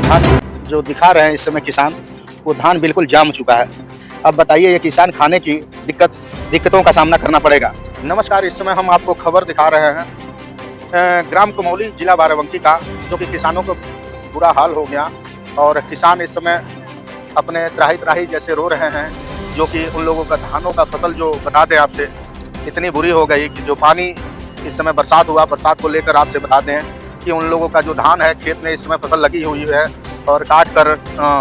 धान जो दिखा रहे हैं इस समय किसान, वो धान बिल्कुल जाम चुका है। अब बताइए ये किसान खाने की दिक्कतों का सामना करना पड़ेगा। नमस्कार, इस समय हम आपको खबर दिखा रहे हैं ग्राम कमौली जिला बाराबंकी का, जो कि किसानों को बुरा हाल हो गया और किसान इस समय अपने त्राही जैसे रो रहे हैं, जो कि उन लोगों का धानों का फसल जो बता दें आपसे इतनी बुरी हो गई कि जो पानी इस समय बरसात हुआ, बरसात को लेकर आपसे बता दें कि उन लोगों का जो धान है खेत में इस समय फसल लगी हुई है और काट कर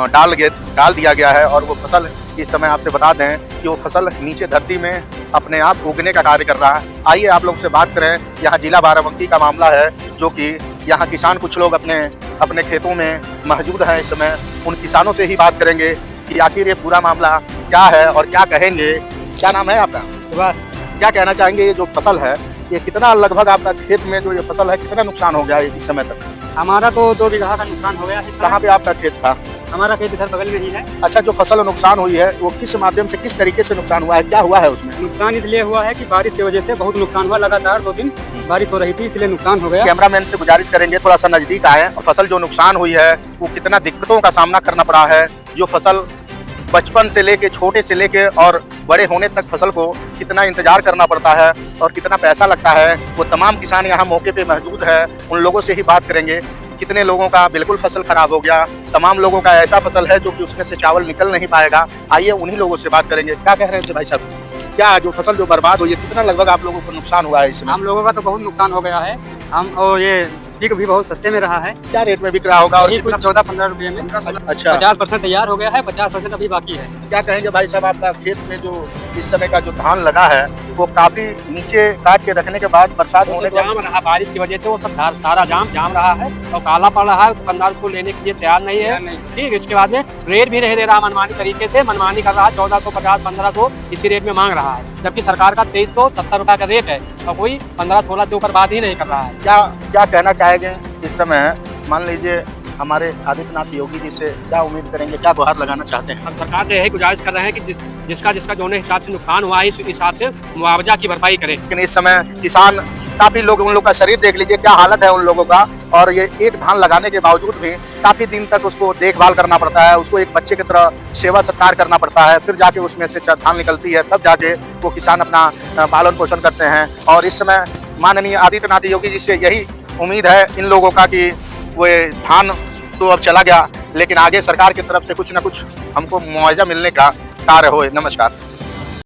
डाल दिया गया है और वो फसल इस समय आपसे बता दें कि वो फसल नीचे धरती में अपने आप उगने का कार्य कर रहा है। आइए आप लोग से बात करें, यहाँ जिला बाराबंकी का मामला है, जो कि यहाँ किसान कुछ लोग अपने खेतों में मौजूद हैं। इस समय उन किसानों से ही बात करेंगे कि आखिर ये पूरा मामला क्या है और क्या कहेंगे। क्या नाम है आपका? सुभाष। क्या कहना चाहेंगे, ये जो फसल है ये कितना लगभग आपका खेत में जो ये फसल है कितना नुकसान हो गया है इस समय तक? हमारा तो 2 बीघा का नुकसान हो गया है। कहाँ पे आपका खेत था? हमारा खेत इधर बगल में ही है। अच्छा, जो फसल नुकसान हुई है वो किस माध्यम से, किस तरीके से नुकसान हुआ है, क्या हुआ है उसमें? नुकसान इसलिए हुआ है कि बारिश की वजह से बहुत नुकसान हुआ। लगातार 2 दिन बारिश हो रही थी, इसलिए नुकसान हो गया। कैमरामैन से गुजारिश करेंगे थोड़ा सा नजदीक आए। फसल जो नुकसान हुई है वो कितना दिक्कतों का सामना करना पड़ा है। जो फसल बचपन से लेके, छोटे से लेके और बड़े होने तक फसल को कितना इंतजार करना पड़ता है और कितना पैसा लगता है, वो तमाम किसान यहाँ मौके पे मौजूद है। उन लोगों से ही बात करेंगे। कितने लोगों का बिल्कुल फसल खराब हो गया, तमाम लोगों का ऐसा फसल है जो कि उसमें से चावल निकल नहीं पाएगा। आइए उन्हीं लोगों से बात करेंगे। क्या कह रहे थे भाई साहब, क्या जो फसल जो बर्बाद हुई है कितना लगभग आप लोगों को नुकसान हुआ है इसमें? हम लोगों का तो बहुत नुकसान हो गया है। हम और ये बिक भी बहुत सस्ते में रहा है। क्या रेट में बिक रहा होगा? और कुछ 14-15 रुपये में। अच्छा, 50% तैयार हो गया है, 50% अभी बाकी है। क्या कहेंगे भाई साहब, आपका खेत में जो इस समय का जो धान लगा है वो काफी नीचे काट के रखने के बाद बरसात होने के जाम रहा, बारिश की वजह से वो सब सारा जाम रहा है और काला पड़ रहा है। दुकानदार को लेने के लिए तैयार नहीं है। ठीक, इसके बाद में रेट भी नहीं दे रहा, मनमानी तरीके से मनमानी कर रहा है। 1450, 1500 इसी रेट में मांग रहा है, जबकि सरकार का 2370 रुपये का रेट है और कोई 15-16 से ऊपर बात ही नहीं कर रहा है। क्या कहना चाहेंगे इस समय? मान लीजिए हमारे आदित्यनाथ योगी जी से क्या उम्मीद करेंगे, क्या गुहार लगाना चाहते हैं? हम सरकार से यही गुजारिश कर रहे हैं कि जिसका जो हिसाब से नुकसान हुआ है इस हिसाब से मुआवजा की भरपाई करें। लेकिन इस समय किसान काफी लोग, उन लोग का शरीर देख लीजिए क्या हालत है उन लोगों का, और ये एक धान लगाने के बावजूद भी काफी दिन तक उसको देखभाल करना पड़ता है, उसको एक बच्चे की तरह सेवा सत्कार करना पड़ता है, फिर जाके उसमें से धान निकलती है, तब जाके वो किसान अपना पालन पोषण करते हैं। और इस समय माननीय आदित्यनाथ योगी जी से यही उम्मीद है इन लोगों का कि वो धान तो अब चला गया, लेकिन आगे सरकार की तरफ से कुछ न कुछ हमको मुआवजा मिलने का कार्य होए। नमस्कार।